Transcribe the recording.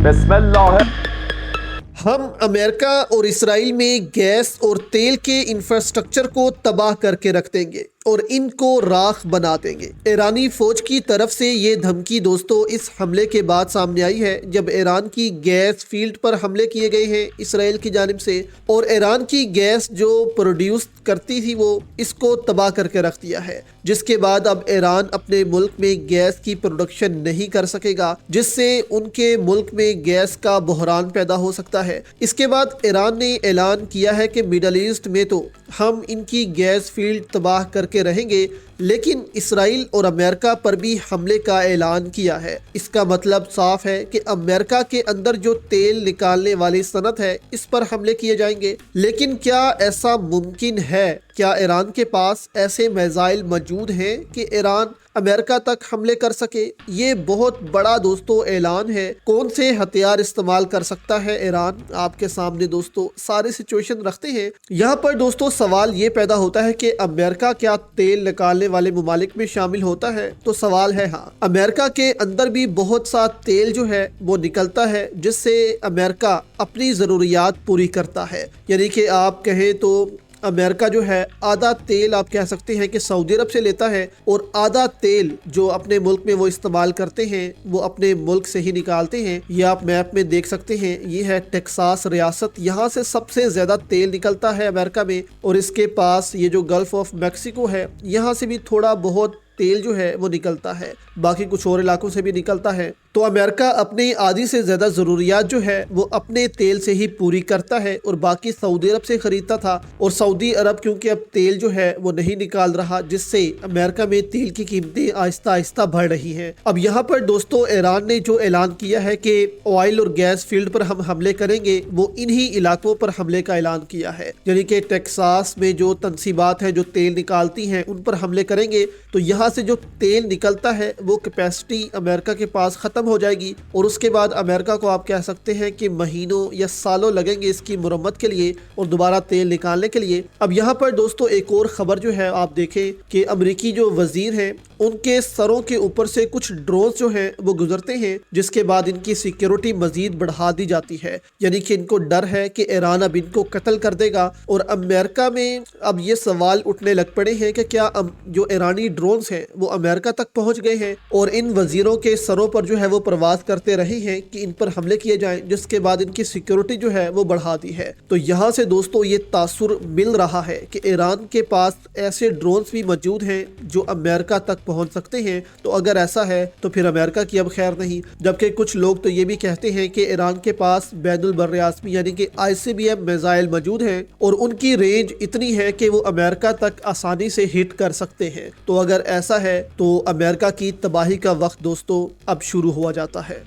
बिस्मिल्लाह। हम अमेरिका और इसराइल में गैस और तेल के इंफ्रास्ट्रक्चर को तबाह करके रख देंगे और इनको राख बना देंगे। ईरानी फौज की तरफ से ये धमकी दोस्तों इस हमले के बाद सामने आई है, जब ईरान की गैस फील्ड पर हमले किए गए हैं इसराइल की जानिब से, और ईरान की गैस जो प्रोड्यूस करती थी वो इसको तबाह करके रख दिया है, जिसके बाद अब ईरान अपने मुल्क में गैस की प्रोडक्शन नहीं कर सकेगा, जिससे उनके मुल्क में गैस का बहरान पैदा हो सकता है। इसके बाद ईरान ने ऐलान किया है कि मिडल ईस्ट में तो हम इनकी गैस फील्ड तबाह करके रहेंगे, लेकिन इसराइल और अमेरिका पर भी हमले का ऐलान किया है। इसका मतलब साफ है कि अमेरिका के अंदर जो तेल निकालने वाली सनत है इस पर हमले किए जाएंगे। लेकिन क्या ऐसा मुमकिन है? क्या ईरान के पास ऐसे मिसाइल मौजूद हैं कि ईरान अमेरिका तक हमले कर सके? ये बहुत बड़ा दोस्तों ऐलान है। कौन से हथियार इस्तेमाल कर सकता है ईरान? आपके सामने दोस्तों सारी सिचुएशन रखते हैं। यहाँ पर दोस्तों सवाल ये पैदा होता है कि अमेरिका क्या तेल निकालने वाले मुमालिक में शामिल होता है? तो सवाल है हाँ, अमेरिका के अंदर भी बहुत सा तेल जो है वो निकलता है, जिससे अमेरिका अपनी ज़रूरियात पूरी करता है। यानी कि आप कहें तो अमेरिका जो है आधा तेल आप कह सकते हैं कि सऊदी अरब से लेता है, और आधा तेल जो अपने मुल्क में वो इस्तेमाल करते हैं वो अपने मुल्क से ही निकालते हैं। ये आप मैप में देख सकते हैं, ये है टेक्सास रियासत, यहाँ से सबसे ज़्यादा तेल निकलता है अमेरिका में। और इसके पास ये जो गल्फ ऑफ मैक्सिको है, यहाँ से भी थोड़ा बहुत तेल जो है वो निकलता है, बाकी कुछ और इलाकों से भी निकलता है। तो अमेरिका अपनी आधी से ज़्यादा ज़रूरियात जो है वो अपने तेल से ही पूरी करता है, और बाकी सऊदी अरब से ख़रीदता था। और सऊदी अरब क्योंकि अब तेल जो है वो नहीं निकाल रहा, जिससे अमेरिका में तेल की कीमतें आहिस्ता आहिस्ता बढ़ रही हैं। अब यहाँ पर दोस्तों ईरान ने जो ऐलान किया है कि ऑयल और गैस फील्ड पर हम हमले करेंगे, वो इन्हीं इलाकों पर हमले का ऐलान किया है। यानी कि टेक्सास में जो तनसीबात हैं जो तेल निकालती हैं उन पर हमले करेंगे, तो यहाँ से जो तेल निकलता है वो कैपेसिटी अमेरिका के पास ख़त्म हो जाएगी, और उसके बाद अमेरिका को आप कह सकते हैं कि महीनों या सालों लगेंगे इसकी मुरम्मत के लिए और दोबारा तेल निकालने के लिए। अब यहाँ पर दोस्तों एक और ख़बर जो है आप देखें कि अमेरिकी जो वज़ीर हैं उनके सरों के ऊपर से कुछ ड्रोन जो हैं वो गुजरते हैं, जिसके बाद इनकी सिक्योरिटी मजीद बढ़ा दी जाती है। यानी कि इनको डर है कि ईरान अब इनको कत्ल कर देगा। और अमेरिका में अब ये सवाल उठने लग पड़े हैं कि क्या जो ईरानी ड्रोन्स हैं वो अमेरिका तक पहुंच गए हैं और इन वजीरों के सरों पर जो है वो प्रवास करते रहे हैं कि इन पर हमले किए जाएं, जिसके बाद इनकी सिक्योरिटी जो है वो बढ़ा दी है। तो यहाँ से दोस्तों ये तासुर मिल रहा है कि ईरान के पास ऐसे ड्रोन्स भी मौजूद हैं जो अमेरिका तक पहुंच सकते हैं। तो अगर ऐसा है तो फिर अमेरिका की अब खैर नहीं। जबकि कुछ लोग तो ये भी कहते हैं कि ईरान के पास बैनुल बर्र आज़मी यानी कि ICBM मिसाइल मौजूद हैं और उनकी रेंज इतनी है कि वो अमेरिका तक आसानी से हिट कर सकते हैं। तो अगर ऐसा है तो अमेरिका की तबाही का वक्त दोस्तों अब शुरू हुआ जाता है।